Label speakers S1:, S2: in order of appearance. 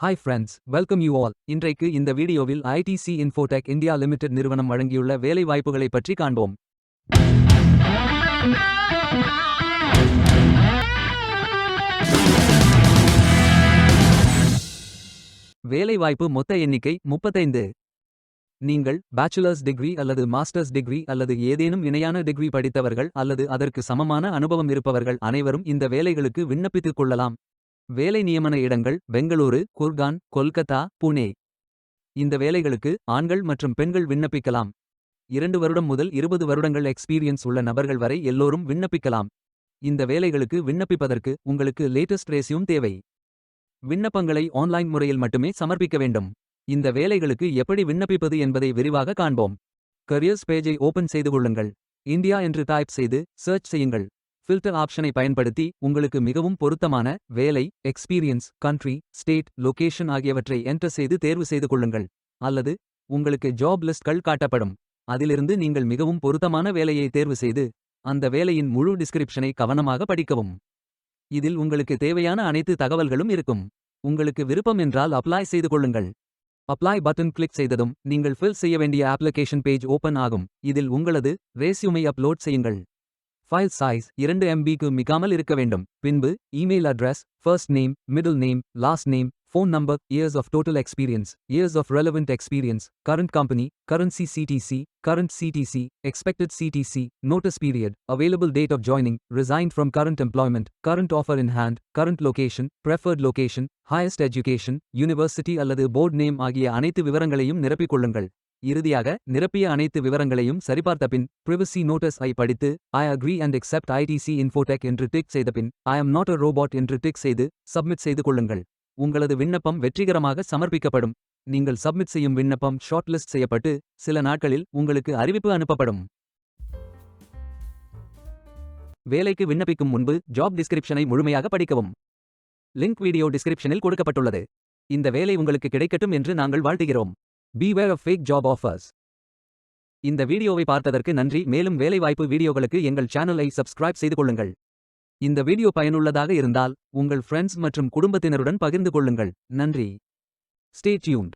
S1: Hi friends, welcome you all. இன்றைக்கு இந்த வீடியோவில் ஐடிசி இன்ஃபோடெக் இந்தியா லிமிடெட் நிறுவனம் வழங்கியுள்ள வேலை வாய்ப்புகளை பற்றி காண்போம். வேலை வாய்ப்பு மொத்த எண்ணிக்கை 35. நீங்கள் பேச்சுலர்ஸ் டிகிரி அல்லது மாஸ்டர்ஸ் டிகிரி அல்லது ஏதேனும் இணையான டிகிரி படித்தவர்கள் அல்லது அதற்கு சமமான அனுபவம் இருப்பவர்கள் அனைவரும் இந்த வேலைகளுக்கு விண்ணப்பித்துக் கொள்ளலாம். வேலை நியமன இடங்கள் பெங்களூரு, குர்கான், கொல்கத்தா, புனே. இந்த வேலைகளுக்கு ஆண்கள் மற்றும் பெண்கள் விண்ணப்பிக்கலாம். 2 வருடம் முதல் 20 வருடங்கள் எக்ஸ்பீரியன்ஸ் உள்ள நபர்கள் வரை எல்லோரும் விண்ணப்பிக்கலாம். இந்த வேலைகளுக்கு விண்ணப்பிப்பதற்கு உங்களுக்கு லேட்டஸ்ட் ரெஸ்யூம் தேவை. விண்ணப்பங்களை ஆன்லைன் முறையில் மட்டுமே சமர்ப்பிக்க வேண்டும். இந்த வேலைகளுக்கு எப்படி விண்ணப்பிப்பது என்பதை விரிவாக காண்போம். கரியர்ஸ் பேஜை ஓபன் செய்து கொள்ளுங்கள். இந்தியா என்று டைப் செய்து சர்ச் செய்யுங்கள். ஃபில்டர் ஆப்ஷனை பயன்படுத்தி உங்களுக்கு மிகவும் பொருத்தமான வேலை, எக்ஸ்பீரியன்ஸ், கண்ட்ரி, ஸ்டேட், லொகேஷன் ஆகியவற்றை என்டர் செய்து தேர்வு செய்து கொள்ளுங்கள். அல்லது உங்களுக்கு ஜாப் லிஸ்ட்கள் காட்டப்படும். அதிலிருந்து நீங்கள் மிகவும் பொருத்தமான வேலையை தேர்வு செய்து அந்த வேலையின் முழு டிஸ்கிரிப்ஷனை கவனமாக படிக்கவும். இதில் உங்களுக்கு தேவையான அனைத்து தகவல்களும் இருக்கும். உங்களுக்கு விருப்பம் என்றால் அப்ளை செய்து கொள்ளுங்கள். அப்ளை பட்டன் கிளிக் செய்ததும் நீங்கள் ஃபில் செய்ய வேண்டிய அப்ளிகேஷன் பேஜ் ஓபன் ஆகும். இதில் உங்களது ரெஸ்யூமை அப்லோட் செய்யுங்கள். ஃபைல் சைஸ் 2 MBக்கு மிகாமல் இருக்க வேண்டும். பின்பு email address, first name, middle name, last name, phone number, years of total experience, years of relevant experience, current company, current CTC, current CTC, expected CTC, notice period, available date of joining, resigned from current employment, current offer in hand, current location, preferred location, highest education, university அல்லது board name ஆகிய அனைத்து விவரங்களையும் நிரப்பிக் கொள்ளுங்கள். இறுதியாக நிரப்பிய அனைத்து விவரங்களையும் சரிபார்த்தபின் பிரிவசி notice ஐ படித்து I agree and accept ITC Infotech என்று டிக் செய்தபின் I am not a robot என்று டிக் செய்து சப்மிட் செய்து கொள்ளுங்கள். உங்களது விண்ணப்பம் வெற்றிகரமாக சமர்ப்பிக்கப்படும். நீங்கள் சப்மிட் செய்யும் விண்ணப்பம் ஷார்ட் லிஸ்ட் செய்யப்பட்டு சில நாட்களில் உங்களுக்கு அறிவிப்பு அனுப்பப்படும். வேலைக்கு விண்ணப்பிக்கும் முன்பு ஜாப் டிஸ்கிரிப்ஷனை முழுமையாக படிக்கவும். லிங்க் வீடியோ டிஸ்கிரிப்ஷனில் கொடுக்கப்பட்டுள்ளது. இந்த வேலை உங்களுக்கு கிடைக்கட்டும் என்று நாங்கள் வாழ்த்துகிறோம். Beware of fake job offers. இந்த வீடியோவை பார்த்ததற்கு நன்றி. மேலும் வேலைவாய்ப்பு வீடியோகளுக்கு எங்கள் சேனலை சப்ஸ்கிரைப் செய்து கொள்ளுங்கள். இந்த வீடியோ பயனுள்ளதாக இருந்தால் உங்கள் ஃப்ரெண்ட்ஸ் மற்றும் குடும்பத்தினருடன் பகிர்ந்து கொள்ளுங்கள். நன்றி. Stay tuned.